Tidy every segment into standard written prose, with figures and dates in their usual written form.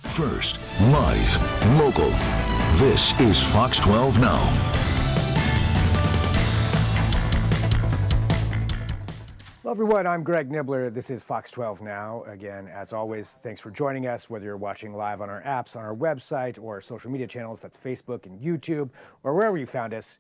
First, live, local. This is Fox 12 Now. Hello everyone, I'm Greg Nibbler. This is Fox 12 Now. Again, as always, thanks for joining us, whether you're watching live on our apps, on our website, or social media channels, that's Facebook and YouTube, or wherever you found us.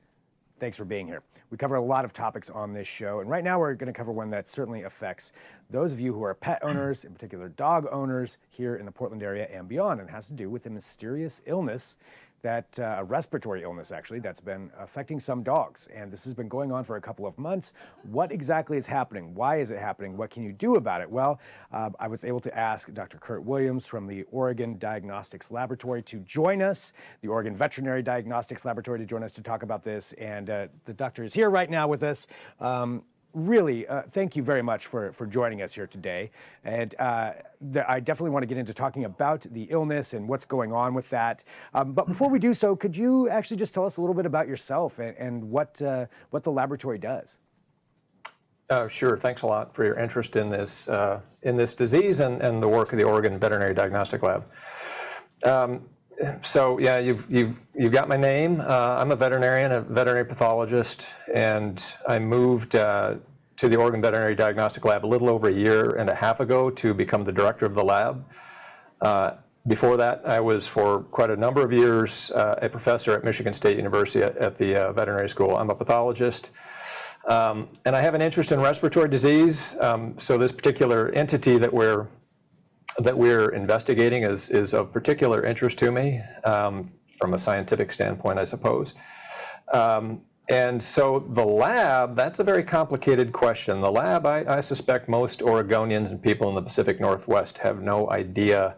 Thanks for being here. We cover a lot of topics on this show, and right now we're going to cover one that certainly affects those of you who are pet owners, in particular dog owners, here in the Portland area and beyond, and has to do with a mysterious illness that, a respiratory illness actually, that's been affecting some dogs. And this has been going on for a couple of months. What exactly is happening? Why is it happening? What can you do about it? Well, I was able to ask Dr. Kurt Williams from the ORGON Diagnostics Laboratory to join us, the Oregon Veterinary Diagnostics Laboratory to join us to talk about this. And the doctor is here right now with us. Really, thank you very much for joining us here today. And I definitely want to get into talking about the illness and what's going on with that. But before we do so, could you actually just tell us a little bit about yourself and what the laboratory does? Sure. Thanks a lot for your interest in this disease and the work of the Oregon Veterinary Diagnostic Lab. So yeah, you've got my name. I'm a veterinarian, a veterinary pathologist, and I moved to the Oregon Veterinary Diagnostic Lab a little over a year and a half ago to become the director of the lab. Before that, I was for quite a number of years a professor at Michigan State University at the veterinary school. I'm a pathologist, and I have an interest in respiratory disease. So this particular entity that we're investigating is of particular interest to me from a scientific standpoint, I suppose. And so the lab, that's a very complicated question. The lab, I suspect most Oregonians and people in the Pacific Northwest have no idea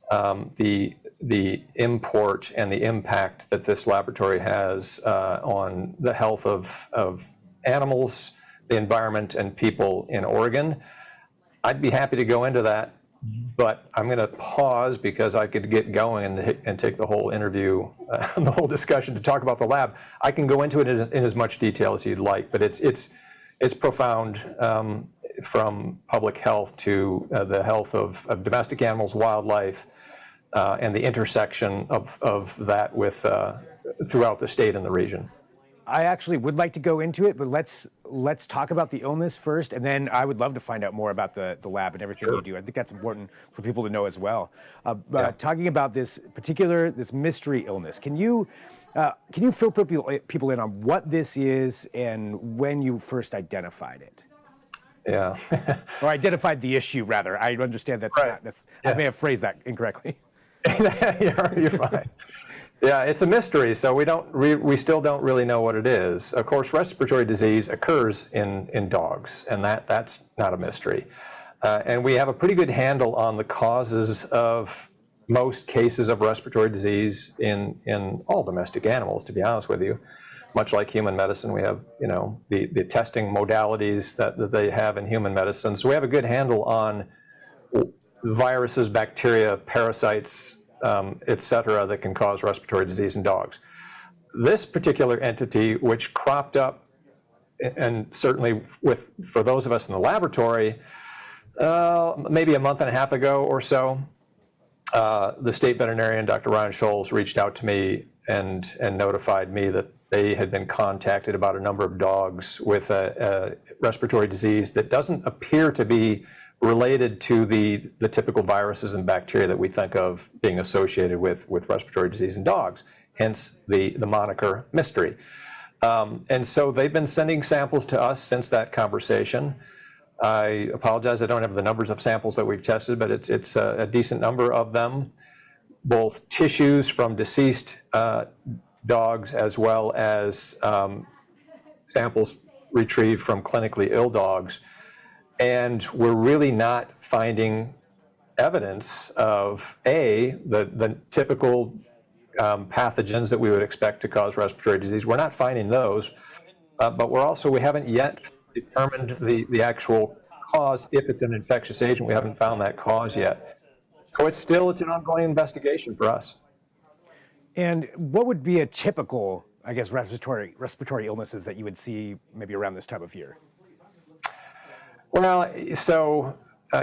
the import and the impact that this laboratory has on the health of animals, the environment, and people in Oregon. I'd be happy to go into that, but I'm going to pause because I could get going and take the whole interview, the whole discussion to talk about the lab. I can go into it in as much detail as you'd like, but it's profound from public health to the health of domestic animals, wildlife, and the intersection of that with throughout the state and the region. I actually would like to go into it, but let's talk about the illness first, and then I would love to find out more about the lab and everything you do. I think that's important for people to know as well. Talking about this mystery illness, can you fill people in on what this is and when you first identified it? Yeah. Or identified the issue, rather. I understand that's right. I may have phrased that incorrectly. You're fine. Yeah, it's a mystery, so we still don't really know what it is. Of course, respiratory disease occurs in dogs, and that's not a mystery. And we have a pretty good handle on the causes of most cases of respiratory disease in all domestic animals, to be honest with you. Much like human medicine, we have the testing modalities that they have in human medicine. So we have a good handle on viruses, bacteria, parasites, et cetera, that can cause respiratory disease in dogs. This particular entity, which cropped up, and certainly for those of us in the laboratory, maybe a month and a half ago or so, the state veterinarian, Dr. Ryan Scholes, reached out to me and notified me that they had been contacted about a number of dogs with a respiratory disease that doesn't appear to be related to the typical viruses and bacteria that we think of being associated with respiratory disease in dogs, hence the moniker mystery. And so they've been sending samples to us since that conversation. I apologize, I don't have the numbers of samples that we've tested, but it's a decent number of them, both tissues from deceased dogs as well as samples retrieved from clinically ill dogs. And we're really not finding evidence of the typical pathogens that we would expect to cause respiratory disease. We're not finding those, but we haven't yet determined the actual cause. If it's an infectious agent, we haven't found that cause yet. So it's an ongoing investigation for us. And what would be a typical, I guess, respiratory illnesses that you would see maybe around this time of year? Well, so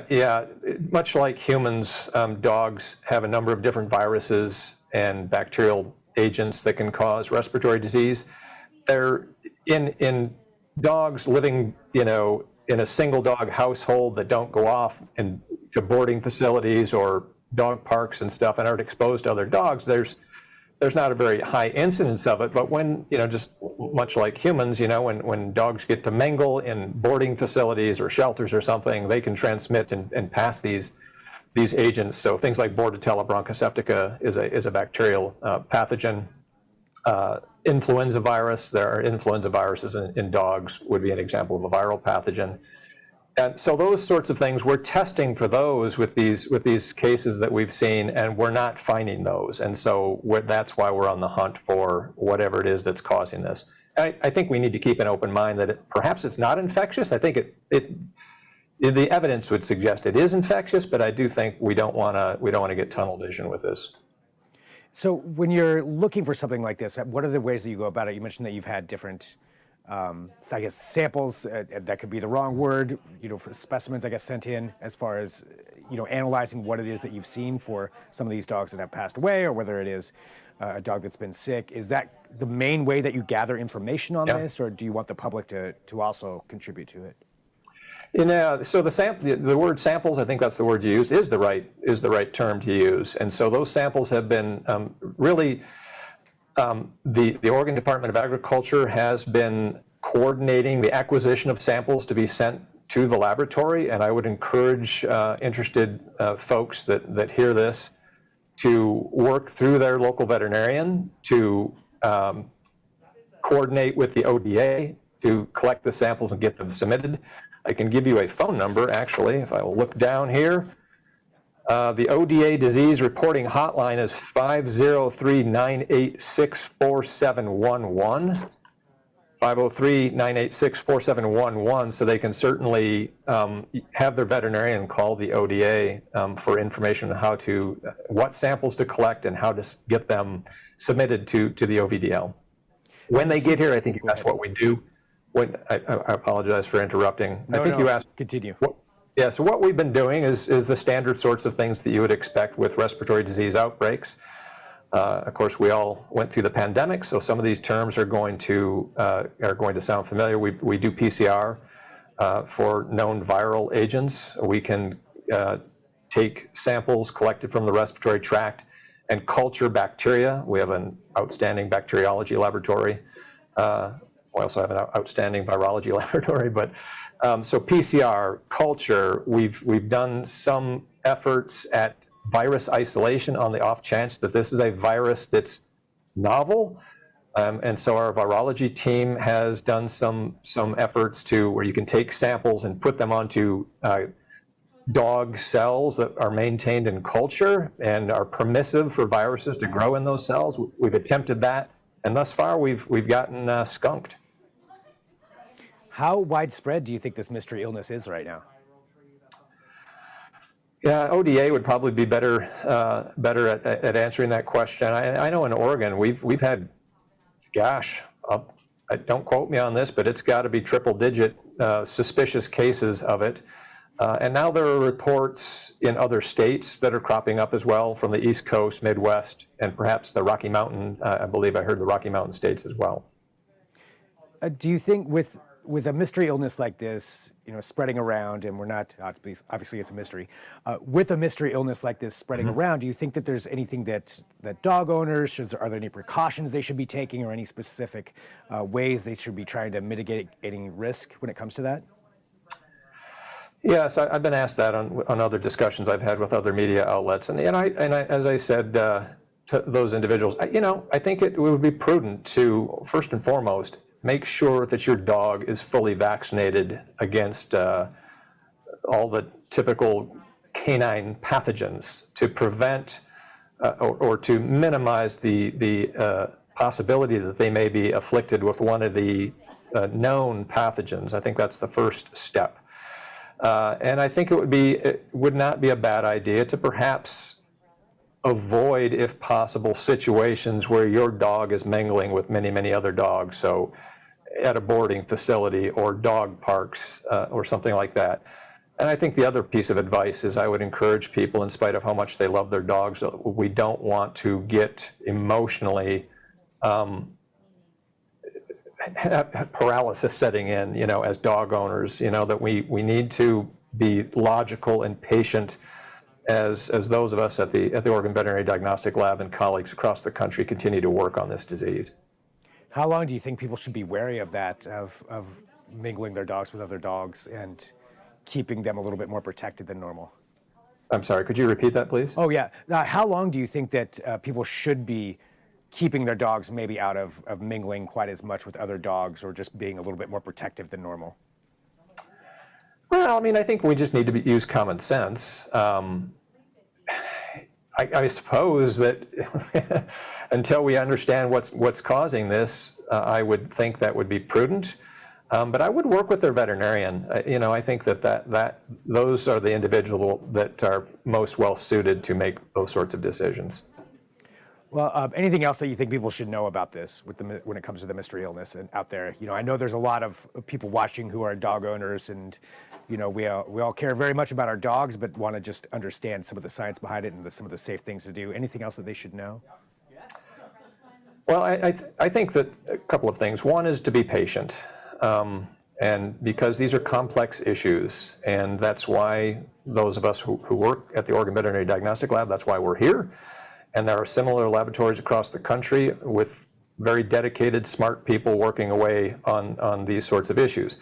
Yeah, much like humans, dogs have a number of different viruses and bacterial agents that can cause respiratory disease. They're in dogs living, in a single dog household that don't go off to boarding facilities or dog parks and stuff and aren't exposed to other dogs. There's not a very high incidence of it, but when, just much like humans, when dogs get to mingle in boarding facilities or shelters or something, they can transmit and pass these agents. So things like Bordetella bronchoseptica is a bacterial pathogen. Influenza virus, there are influenza viruses in dogs, would be an example of a viral pathogen. And so those sorts of things, we're testing for those with these cases that we've seen, and we're not finding those. And so that's why we're on the hunt for whatever it is that's causing this. I think we need to keep an open mind that perhaps it's not infectious. I think the evidence would suggest it is infectious, but I do think we don't want to get tunnel vision with this. So when you're looking for something like this, what are the ways that you go about it? You mentioned that you've had different I guess samples, that could be the wrong word, for specimens, I guess, sent in as far as, analyzing what it is that you've seen for some of these dogs that have passed away, or whether it is a dog that's been sick. Is that the main way that you gather information on this, or do you want the public to also contribute to it? So the word samples, I think that's the word you used, is the right term to use. And so those samples have been really. The Oregon Department of Agriculture has been coordinating the acquisition of samples to be sent to the laboratory, and I would encourage interested folks that hear this to work through their local veterinarian to coordinate with the ODA to collect the samples and get them submitted. I can give you a phone number, actually, if I will look down here. The ODA disease reporting hotline is 503-986-4711, 503-986-4711, so they can certainly have their veterinarian call the ODA for information on what samples to collect and how to get them submitted to the OVDL. When they get here, I think that's what we do. I apologize for interrupting. I think you asked. Continue. Yeah, so what we've been doing is the standard sorts of things that you would expect with respiratory disease outbreaks. Of course, we all went through the pandemic, so some of these terms are going to sound familiar. We do PCR for known viral agents. We can take samples collected from the respiratory tract and culture bacteria. We have an outstanding bacteriology laboratory. We also have an outstanding virology laboratory, but so PCR, culture, we've done some efforts at virus isolation on the off chance that this is a virus that's novel. And so our virology team has done some efforts where you can take samples and put them onto dog cells that are maintained in culture and are permissive for viruses to grow in those cells. We've attempted that, and thus far we've gotten skunked. How widespread do you think this mystery illness is right now? Yeah, ODA would probably be better at answering that question. I know in Oregon we've had, don't quote me on this, but it's got to be triple-digit suspicious cases of it. And now there are reports in other states that are cropping up as well, from the East Coast, Midwest, and perhaps the Rocky Mountain. I believe I heard the Rocky Mountain states as well. Do you think with a mystery illness like this, spreading around, and we're not, obviously it's a mystery, with a mystery illness like this spreading around, do you think that there's anything that dog owners, are there any precautions they should be taking, or any specific ways they should be trying to mitigate any risk when it comes to that? Yes, I've been asked that on other discussions I've had with other media outlets, and I as I said to those individuals, I think it would be prudent to, first and foremost, make sure that your dog is fully vaccinated against all the typical canine pathogens to prevent or to minimize the possibility that they may be afflicted with one of the known pathogens. I think that's the first step. And I think it would not be a bad idea to perhaps avoid, if possible, situations where your dog is mingling with many, many other dogs. So at a boarding facility or dog parks or something like that. And I think the other piece of advice is I would encourage people, in spite of how much they love their dogs, we don't want to get emotionally paralysis setting in, as dog owners, that we need to be logical and patient as those of us at the Oregon Veterinary Diagnostic Lab and colleagues across the country continue to work on this disease. How long do you think people should be wary of that, of mingling their dogs with other dogs and keeping them a little bit more protected than normal? I'm sorry, could you repeat that, please? Oh, yeah. How long do you think that people should be keeping their dogs maybe out of mingling quite as much with other dogs, or just being a little bit more protective than normal? Well, I think we just need to use common sense. I suppose that until we understand what's causing this, I would think that would be prudent. But I would work with their veterinarian. I think that those are the individuals that are most well suited to make those sorts of decisions. Well, anything else that you think people should know about this when it comes to the mystery illness and out there? I know there's a lot of people watching who are dog owners, and we all care very much about our dogs, but want to just understand some of the science behind it and some of the safe things to do. Anything else that they should know? Well, I think that a couple of things. One is to be patient, and because these are complex issues, and that's why those of us who work at the Oregon Veterinary Diagnostic Lab, that's why we're here. And there are similar laboratories across the country with very dedicated, smart people working away on these sorts of issues.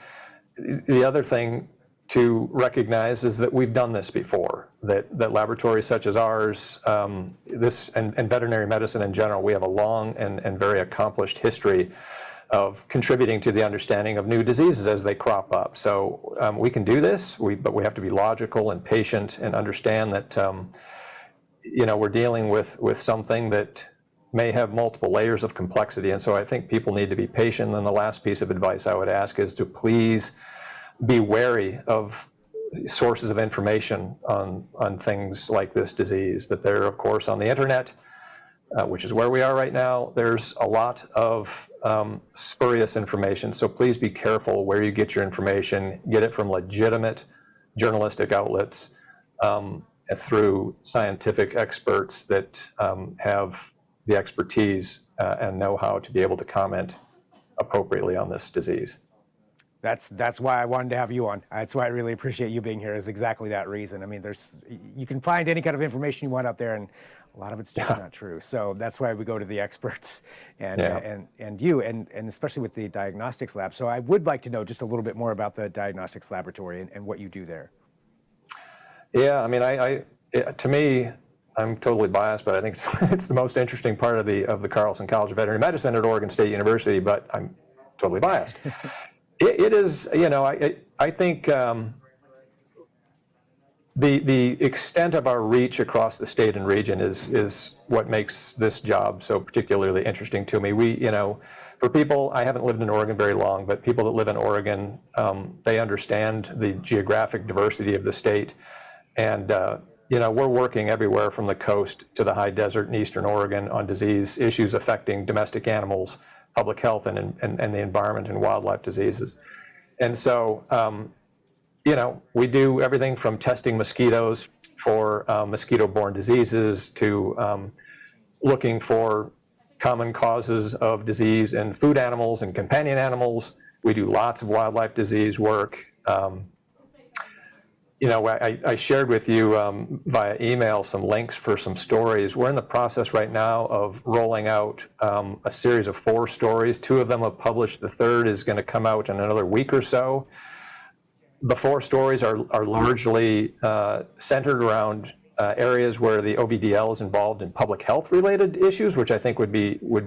The other thing to recognize is that we've done this before, that laboratories such as ours, and veterinary medicine in general, we have a long and very accomplished history of contributing to the understanding of new diseases as they crop up. So we can do this, but we have to be logical and patient and understand that we're dealing with something that may have multiple layers of complexity. And so I think people need to be patient. And then the last piece of advice I would ask is to please be wary of sources of information on things like this disease, that they're, of course, on the internet, which is where we are right now. There's a lot of spurious information. So please be careful where you get your information. Get it from legitimate journalistic outlets, through scientific experts that have the expertise and know how to be able to comment appropriately on this disease. That's why I wanted to have you on. That's why I really appreciate you being here, is exactly that reason. you can find any kind of information you want out there, and a lot of it's just not true. So that's why we go to the experts and you, and especially with the diagnostics lab. So I would like to know just a little bit more about the diagnostics laboratory and what you do there. Yeah, to me, I'm totally biased, but I think it's the most interesting part of the Carlson College of Veterinary Medicine at Oregon State University, but I'm totally biased. It is, I think the extent of our reach across the state and region is what makes this job so particularly interesting to me. For people, I haven't lived in Oregon very long, but people that live in Oregon, they understand the geographic diversity of the state. And, we're working everywhere from the coast to the high desert in eastern Oregon on disease issues affecting domestic animals, public health, and the environment and wildlife diseases. And so, we do everything from testing mosquitoes for mosquito-borne diseases to looking for common causes of disease in food animals and companion animals. We do lots of wildlife disease work. I shared with you via email some links for some stories. We're in the process right now of rolling out a series of 4 stories. 2 of them have published. The third is going to come out in another week or so. The 4 stories are largely centered around areas where the OVDL is involved in public health related issues, which I think would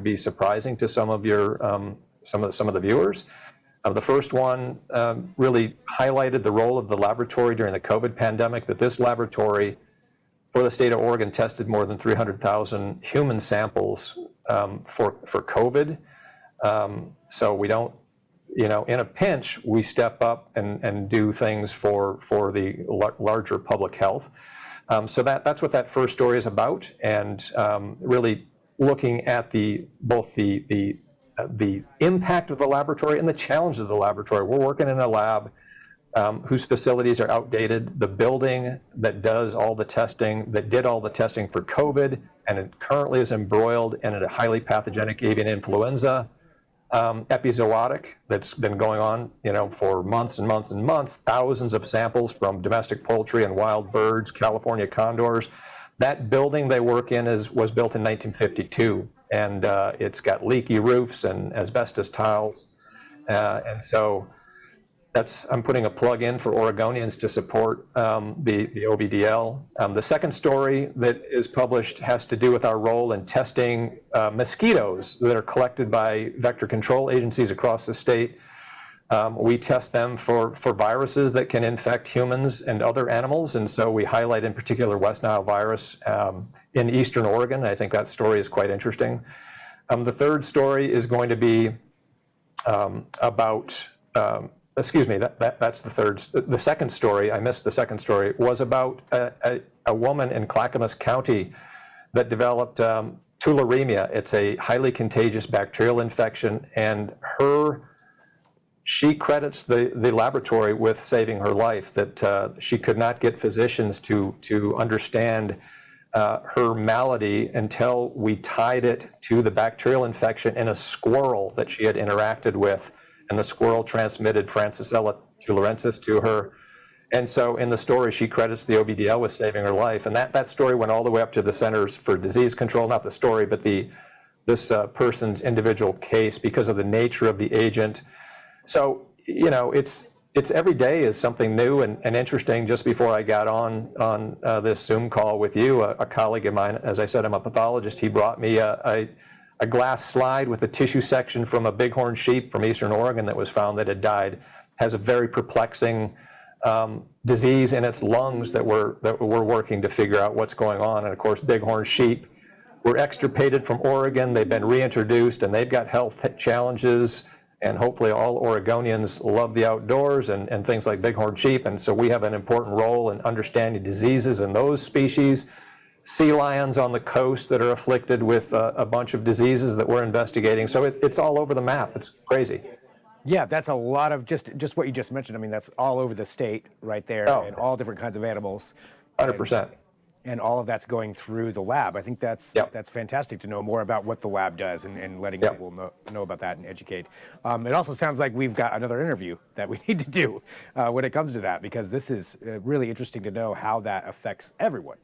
be surprising to some of your some of the viewers. The first one really highlighted the role of the laboratory during the COVID pandemic, that this laboratory for the state of Oregon tested more than 300,000 human samples for COVID. So we don't, in a pinch, we step up and do things for the larger public health. So that's what that first story is about, and really looking at both the impact of the laboratory and the challenges of the laboratory. We're working in a lab whose facilities are outdated, the building that does all the testing, that did all the testing for COVID, and it currently is embroiled in a highly pathogenic avian influenza epizootic that's been going on, for months and months and months, thousands of samples from domestic poultry and wild birds, California condors. That building they work in was built in 1952, and it's got leaky roofs and asbestos tiles, and so I'm putting a plug in for Oregonians to support the OVDL. The second story that is published has to do with our role in testing mosquitoes that are collected by vector control agencies across the state. We test them for viruses that can infect humans and other animals, and so we highlight in particular West Nile virus in Eastern Oregon. I think that story is quite interesting. The third story is going to be about that's the third. The second story, I missed the second story, was about a woman in Clackamas County that developed tularemia. It's a highly contagious bacterial infection, and she credits the laboratory with saving her life, that she could not get physicians to understand her malady until we tied it to the bacterial infection in a squirrel that she had interacted with. And the squirrel transmitted Francisella tularensis to her. And so in the story, she credits the OVDL with saving her life. And that story went all the way up to the Centers for Disease Control, not the story, but this person's individual case because of the nature of the agent. So, it's every day is something new and interesting. Just before I got on this Zoom call with you, a colleague of mine, as I said, I'm a pathologist, he brought me a glass slide with a tissue section from a bighorn sheep from Eastern Oregon that was found that had died, has a very perplexing disease in its lungs that we're working to figure out what's going on. And of course, bighorn sheep were extirpated from Oregon. They've been reintroduced and they've got health challenges. And hopefully all Oregonians love the outdoors and things like bighorn sheep. And so we have an important role in understanding diseases in those species. Sea lions on the coast that are afflicted with a bunch of diseases that we're investigating. So it's all over the map. It's crazy. Yeah, that's a lot of just what you just mentioned. I mean, that's all over the state right there, and all different kinds of animals. 100%. And all of that's going through the lab. I think that's fantastic to know more about what the lab does and letting people know about that and educate. It also sounds like we've got another interview that we need to do when it comes to that, because this is really interesting to know how that affects everyone.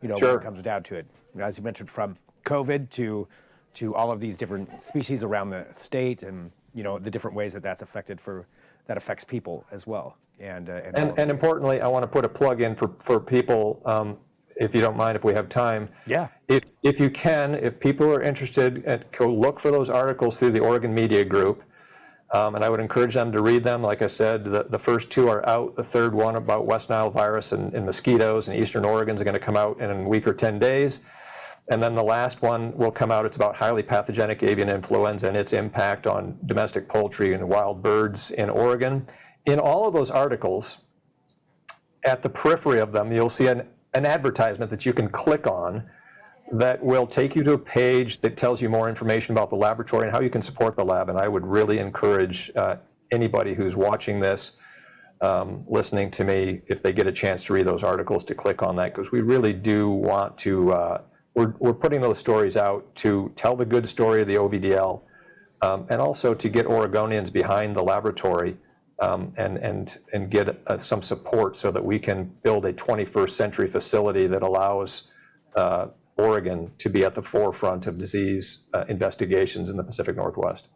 When it comes down to it, as you mentioned, from COVID to all of these different species around the state, and the different ways that that affects people as well. And importantly, I want to put a plug in for people, if you don't mind, if we have time. Yeah. If you can, if people are interested, go look for those articles through the Oregon Media Group. And I would encourage them to read them. Like I said, the first two are out. The third one about West Nile virus and mosquitoes in Eastern Oregon is going to come out in a week or 10 days. And then the last one will come out. It's about highly pathogenic avian influenza and its impact on domestic poultry and wild birds in Oregon. In all of those articles, at the periphery of them, you'll see an advertisement that you can click on that will take you to a page that tells you more information about the laboratory and how you can support the lab. And I would really encourage anybody who's watching this, listening to me, if they get a chance to read those articles, to click on that, because we really do want to, we're putting those stories out to tell the good story of the OVDL, and also to get Oregonians behind the laboratory and get some support so that we can build a 21st century facility that allows Oregon to be at the forefront of disease investigations in the Pacific Northwest.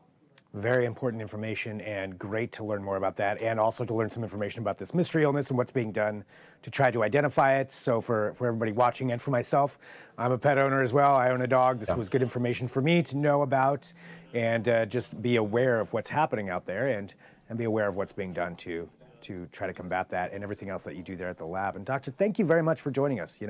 Very important information, and great to learn more about that, and also to learn some information about this mystery illness and what's being done to try to identify it. So for everybody watching, and for myself, I'm a pet owner as well. I own a dog. This was good information for me to know about, and just be aware of what's happening out there, and be aware of what's being done to try to combat that, and everything else that you do there at the lab. And Doctor, thank you very much for joining us.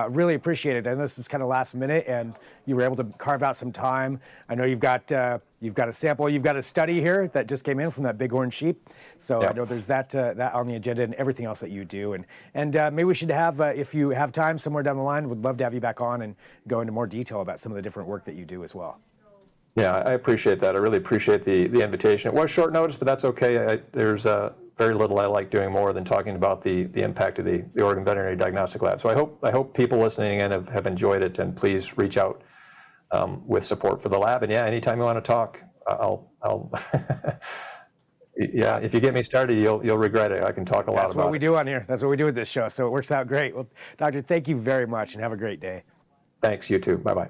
Really appreciate it. I know this was kind of last minute, and you were able to carve out some time. I know you've got a sample, you've got a study here that just came in from that bighorn sheep. So I know there's that on the agenda, and everything else that you do. And maybe we should have, if you have time somewhere down the line, would love to have you back on and go into more detail about some of the different work that you do as well. Yeah, I appreciate that. I really appreciate the invitation. It was short notice, but that's okay. There's very little I like doing more than talking about the impact of the Oregon Veterinary Diagnostic Lab. So I hope people listening in have enjoyed it, and please reach out with support for the lab. And yeah, anytime you want to talk, I'll yeah, if you get me started, you'll regret it. I can talk a lot about it. That's what we do on here. That's what we do with this show. So it works out great. Well, Doctor, thank you very much, and have a great day. Thanks, you too. Bye-bye.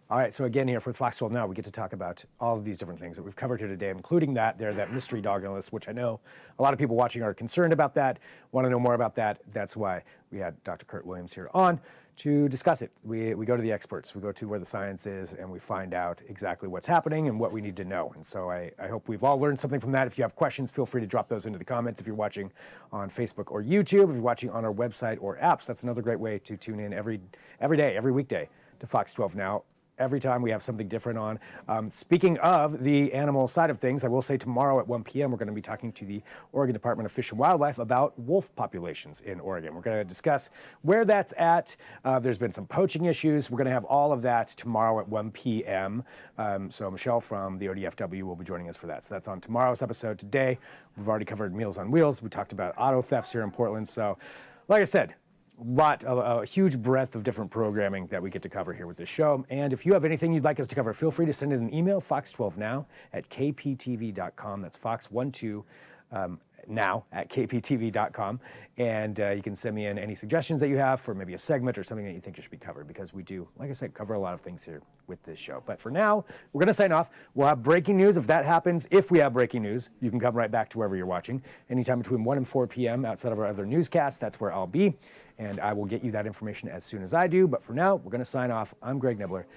All right, so again here with Fox 12 Now, we get to talk about all of these different things that we've covered here today, including that mystery dog illness, which I know a lot of people watching are concerned about that, want to know more about that. That's why we had Dr. Kurt Williams here on to discuss it. We go to the experts, we go to where the science is, and we find out exactly what's happening and what we need to know. And so I hope we've all learned something from that. If you have questions, feel free to drop those into the comments. If you're watching on Facebook or YouTube, if you're watching on our website or apps, that's another great way to tune in every day, every weekday to Fox 12 Now. Every time we have something different on. Speaking of the animal side of things, I will say tomorrow at 1 p.m. we're going to be talking to the Oregon Department of Fish and Wildlife about wolf populations in Oregon. We're going to discuss where that's at. There's been some poaching issues. We're going to have all of that tomorrow at 1 p.m. So Michelle from the ODFW will be joining us for that. So that's on tomorrow's episode. Today, we've already covered Meals on Wheels. We talked about auto thefts here in Portland. So like I said, a huge breadth of different programming that we get to cover here with this show. And if you have anything you'd like us to cover, feel free to send in an email, fox12now@kptv.com. That's fox12 now at kptv.com. And you can send me in any suggestions that you have for maybe a segment or something that you think should be covered, because we do, like I said, cover a lot of things here with this show. But for now, we're going to sign off. We'll have breaking news if that happens. If we have breaking news, you can come right back to wherever you're watching. Anytime between 1 and 4 p.m. outside of our other newscasts, that's where I'll be. And I will get you that information as soon as I do. But for now, we're going to sign off. I'm Greg Nibbler.